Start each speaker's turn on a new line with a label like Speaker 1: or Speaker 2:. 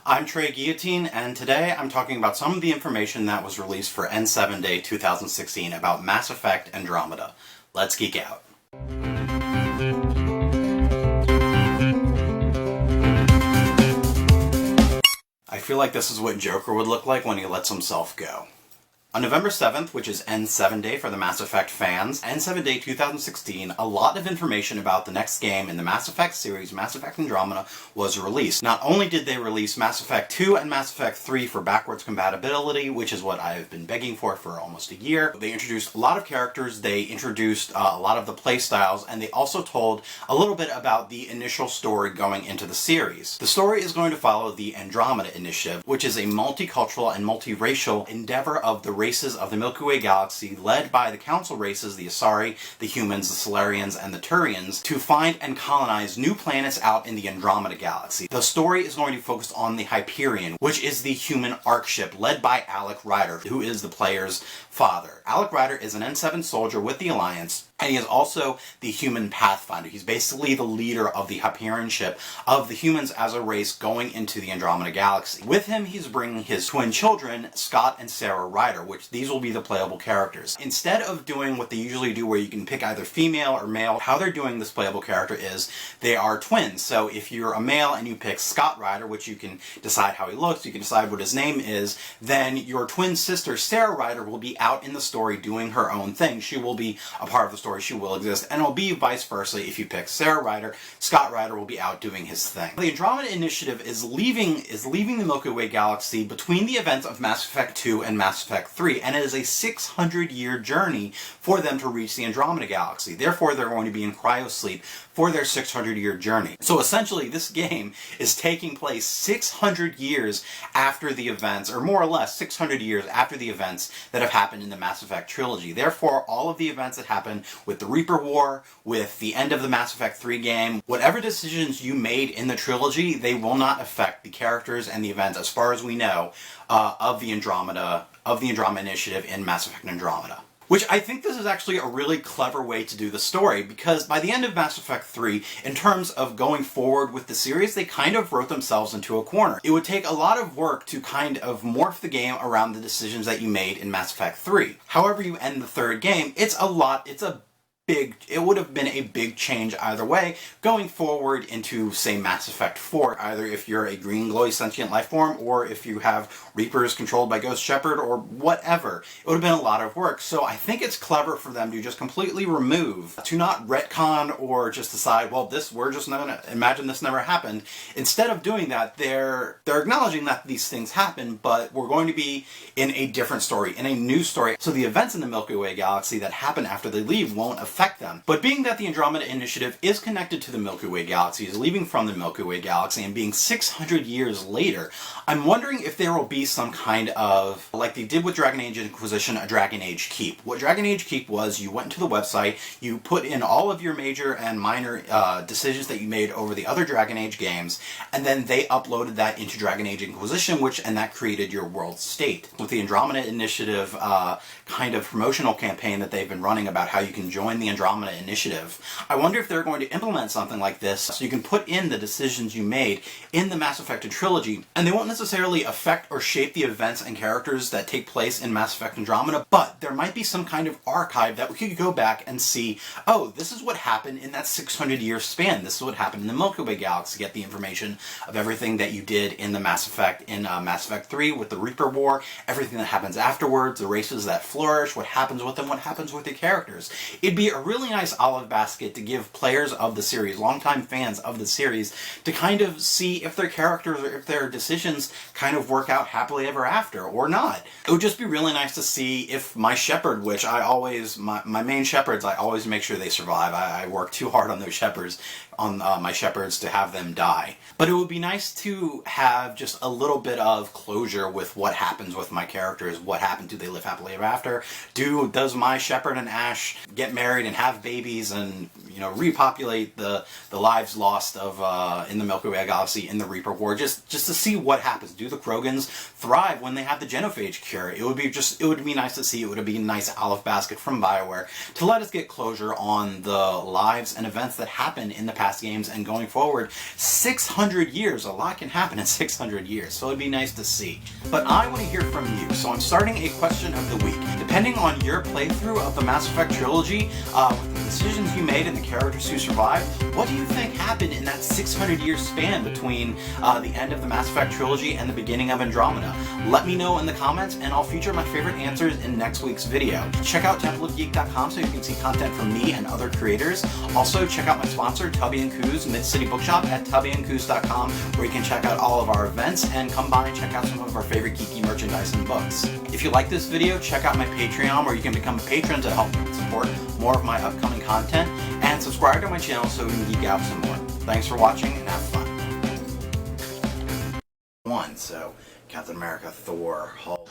Speaker 1: I'm Trey Guillotine, and today I'm talking about some of the information that was released for N7 Day 2016 about Mass Effect Andromeda. Let's geek out. I feel like this is what Joker would look like when he lets himself go. On November 7th, which is N7 Day for the Mass Effect fans, N7 Day 2016, a lot of information about the next game in the Mass Effect series, Mass Effect Andromeda, was released. Not only did they release Mass Effect 2 and Mass Effect 3 for backwards compatibility, which is what I've been begging for almost a year, they introduced a lot of characters, they introduced a lot of the playstyles, and they also told a little bit about the initial story going into the series. The story is going to follow the Andromeda Initiative, which is a multicultural and multiracial endeavor of the races of the Milky Way galaxy, led by the council races, the Asari, the humans, the Solarians, and the Turians, to find and colonize new planets out in the Andromeda galaxy. The story is going to focus on the Hyperion, which is the human arc ship led by Alec Ryder, who is the player's father. Alec Ryder is an N7 soldier with the Alliance, and he is also the human pathfinder. He's basically the leader of the Hyperion ship of the humans as a race going into the Andromeda galaxy. With him, he's bringing his twin children, Scott and Sarah Ryder, which these will be the playable characters. Instead of doing what they usually do where you can pick either female or male, how they're doing this playable character is they are twins. So if you're a male and you pick Scott Ryder, which you can decide how he looks, you can decide what his name is, then your twin sister Sarah Ryder will be out in the story doing her own thing. She will be a part of the story. She will exist, and it'll be vice versa. If you pick Sarah Ryder, Scott Ryder will be out doing his thing. The Andromeda Initiative is leaving the Milky Way galaxy between the events of Mass Effect 2 and Mass Effect 3, and it is a 600-year journey for them to reach the Andromeda galaxy. Therefore, they're going to be in cryosleep for their 600-year journey. So essentially, this game is taking place 600 years after the events, or more or less 600 years after the events that have happened in the Mass Effect Trilogy. Therefore, all of the events that happen with the Reaper War, with the end of the Mass Effect 3 game, whatever decisions you made in the trilogy, they will not affect the characters and the events, as far as we know, of the Andromeda Initiative in Mass Effect Andromeda. Which I think this is actually a really clever way to do the story, because by the end of Mass Effect 3, in terms of going forward with the series, they kind of wrote themselves into a corner. It would take a lot of work to kind of morph the game around the decisions that you made in Mass Effect 3. However you end the third game, it would have been a big change either way, going forward into, say, Mass Effect 4, either if you're a green glowy sentient life form, or if you have Reapers controlled by Ghost Shepard, or whatever. It would have been a lot of work, so I think it's clever for them to just completely remove, to not retcon or just decide, well, we're just not gonna imagine this never happened. Instead of doing that, they're acknowledging that these things happen, but we're going to be in a different story, in a new story. So the events in the Milky Way galaxy that happen after they leave won't affect them. But being that the Andromeda Initiative is connected to the Milky Way galaxy, is leaving from the Milky Way galaxy, and being 600 years later, I'm wondering if there will be some kind of, like they did with Dragon Age Inquisition, a Dragon Age Keep. What Dragon Age Keep was, you went to the website, you put in all of your major and minor decisions that you made over the other Dragon Age games, and then they uploaded that into Dragon Age Inquisition, and that created your world state. With the Andromeda Initiative kind of promotional campaign that they've been running about how you can join the Andromeda Initiative, I wonder if they're going to implement something like this so you can put in the decisions you made in the Mass Effect Trilogy, and they won't necessarily affect or shape the events and characters that take place in Mass Effect Andromeda, but there might be some kind of archive that we could go back and see, oh, this is what happened in that 600-year span, this is what happened in the Milky Way galaxy, get the information of everything that you did in the Mass Effect 3 with the Reaper War, everything that happens afterwards, the races that flourish, what happens with them, what happens with the characters. It'd be a really nice olive basket to give players of the series, longtime fans of the series, to kind of see if their characters or if their decisions kind of work out happily ever after, or not. It would just be really nice to see if my shepherd, which my main shepherds, I always make sure they survive. I work too hard on those shepherds, on my shepherds, to have them die. But it would be nice to have just a little bit of closure with what happens with my characters, what happened, do they live happily ever after, does my shepherd and Ash get married married and have babies and, you know, repopulate the lives lost of in the Milky Way galaxy in the Reaper War, just to see what happens. Do the Krogans thrive when they have the genophage cure? It would be nice to see. It would be a nice olive basket from BioWare to let us get closure on the lives and events that happen in the past games and going forward. 600 years, a lot can happen in 600 years, so it'd be nice to see. But I want to hear from you, so I'm starting a question of the week. Depending on your playthrough of the Mass Effect trilogy, with the decisions you made and the characters who survived, what do you think happened in that 600-year span between the end of the Mass Effect trilogy and the beginning of Andromeda? Let me know in the comments, and I'll feature my favorite answers in next week's video. Check out templeofgeek.com so you can see content from me and other creators. Also, check out my sponsor, Tubby & Coos Mid-City Bookshop at tubbyandcoos.com, where you can check out all of our events and come by and check out some of our favorite geeky merchandise and books. If you like this video, check out my Patreon, where you can become a patron to help support more of my upcoming content, and subscribe to my channel so we can geek out some more. Thanks for watching and have fun. So Captain America, Thor, Hulk.